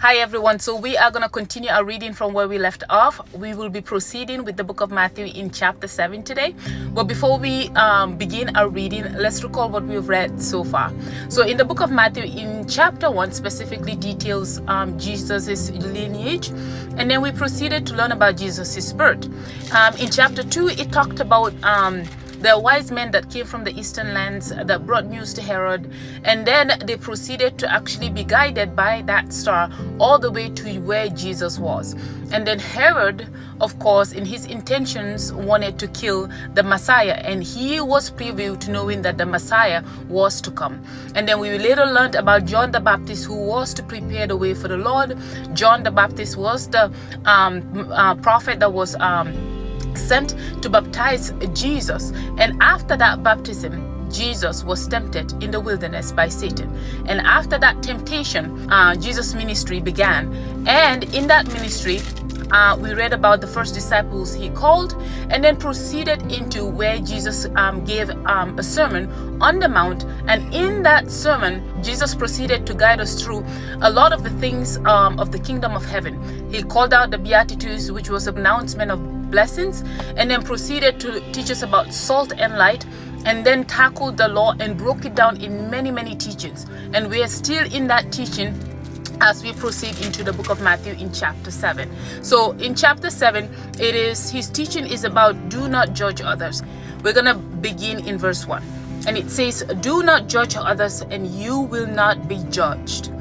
Hi everyone, so we are going to continue our reading from where we left off. We will be proceeding with the book of Matthew in chapter 7 today. But before we begin our reading, let's recall what we've read so far. So in the book of Matthew in chapter 1 specifically details Jesus' lineage, and then we proceeded to learn about Jesus' birth. In chapter 2 it talked about the wise men that came from the eastern lands that brought news to Herod, and then they proceeded to actually be guided by that star all the way to where Jesus was. And then Herod, of course, in his intentions wanted to kill the Messiah, and he was privy to knowing that the Messiah was to come. And then we later learned about John the Baptist, who was to prepare the way for the Lord. John the Baptist was the prophet that was sent to baptize Jesus, and after that baptism Jesus was tempted in the wilderness by Satan, and after that temptation Jesus' ministry began. And in that ministry we read about the first disciples he called, and then proceeded into where Jesus gave a sermon on the mount. And in that sermon Jesus proceeded to guide us through a lot of the things of the kingdom of heaven. He called out the Beatitudes, which was an announcement of blessings, and then proceeded to teach us about salt and light, and then tackled the law and broke it down in many teachings. And we are still in that teaching as we proceed into the book of Matthew in chapter 7. So in chapter 7, his teaching is about do not judge others. We're gonna begin in verse 1, and it says, do not judge others, and you will not be judged,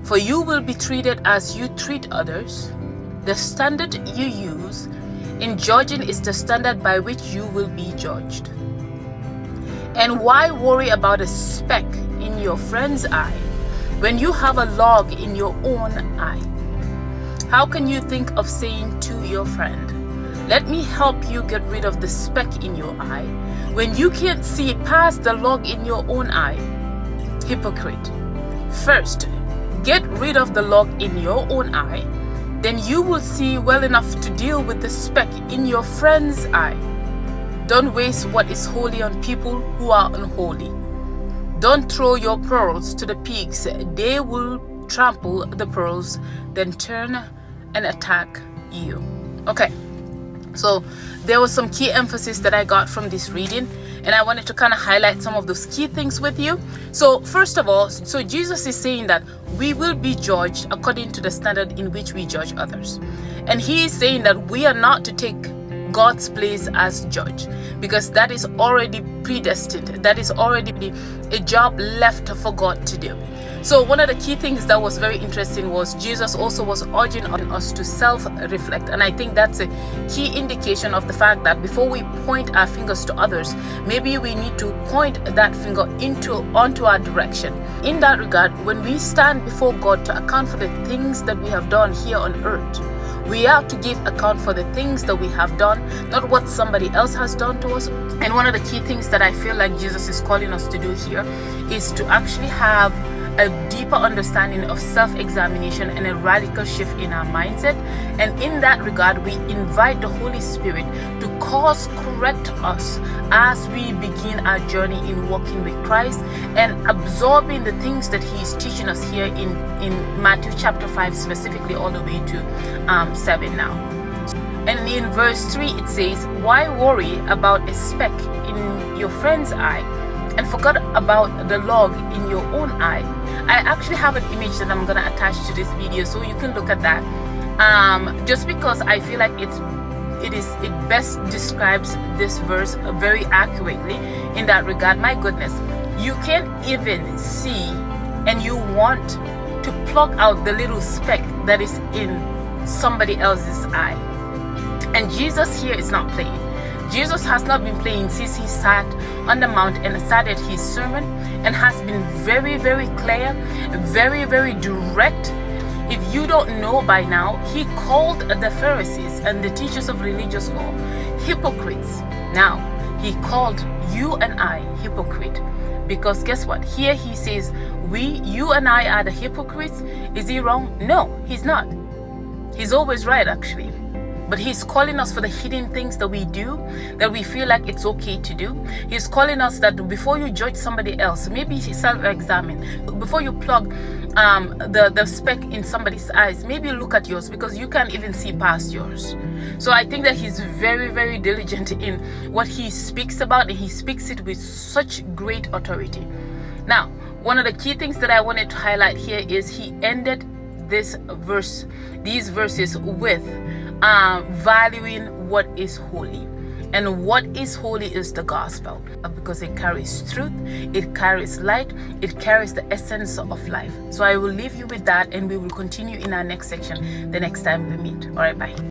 for you will be treated as you treat others. The standard you use in judging is the standard by which you will be judged. And why worry about a speck in your friend's eye when you have a log in your own eye? How can you think of saying to your friend, let me help you get rid of the speck in your eye, when you can't see past the log in your own eye? Hypocrite. First, get rid of the log in your own eye, then you will see well enough to deal with the speck in your friend's eye. Don't waste what is holy on people who are unholy. Don't throw your pearls to the pigs. They will trample the pearls, then turn and attack you. Okay, so there was some key emphasis that I got from this reading, and I wanted to kind of highlight some of those key things with you. So first of all, so Jesus is saying that we will be judged according to the standard in which we judge others. And he is saying that we are not to take God's place as judge, because that is already predestined. That is already a job left for God to do. So one of the key things that was very interesting was Jesus also was urging on us to self-reflect. And I think that's a key indication of the fact that before we point our fingers to others, maybe we need to point that finger onto our direction. In that regard, when we stand before God to account for the things that we have done here on earth, we have to give account for the things that we have done, not what somebody else has done to us. And one of the key things that I feel like Jesus is calling us to do here is to actually have a deeper understanding of self-examination and a radical shift in our mindset. And in that regard, we invite the Holy Spirit to course correct us as we begin our journey in walking with Christ and absorbing the things that he is teaching us here in Matthew chapter 5, specifically all the way to 7 now. And in verse 3 it says, why worry about a speck in your friend's eye and forget about the log in your own eye? I actually have an image that I'm going to attach to this video so you can look at that, just because I feel like it best describes this verse very accurately in that regard. My goodness, you can't even see, and you want to plug out the little speck that is in somebody else's eye. And Jesus here is not playing. Jesus has not been playing since he sat on the mount and started his sermon, and has been very clear, very direct. If you don't know by now, he called the Pharisees and the teachers of religious law hypocrites. Now, he called you and I hypocrite, because guess what? Here he says, you and I are the hypocrites. Is he wrong? No, he's not. He's always right, actually. but he's calling us for the hidden things that we do, that we feel like it's okay to do. He's calling us that before you judge somebody else, maybe self-examine. Before you plug the speck in somebody's eyes, maybe look at yours, because you can't even see past yours. So I think that he's very, very diligent in what he speaks about, and he speaks it with such great authority. Now, one of the key things that I wanted to highlight here is he ended these verses with valuing what is holy. And what is holy is the gospel, because it carries truth, it carries light, it carries the essence of life. So I will leave you with that, and we will continue in our next section the next time we meet. All right, bye.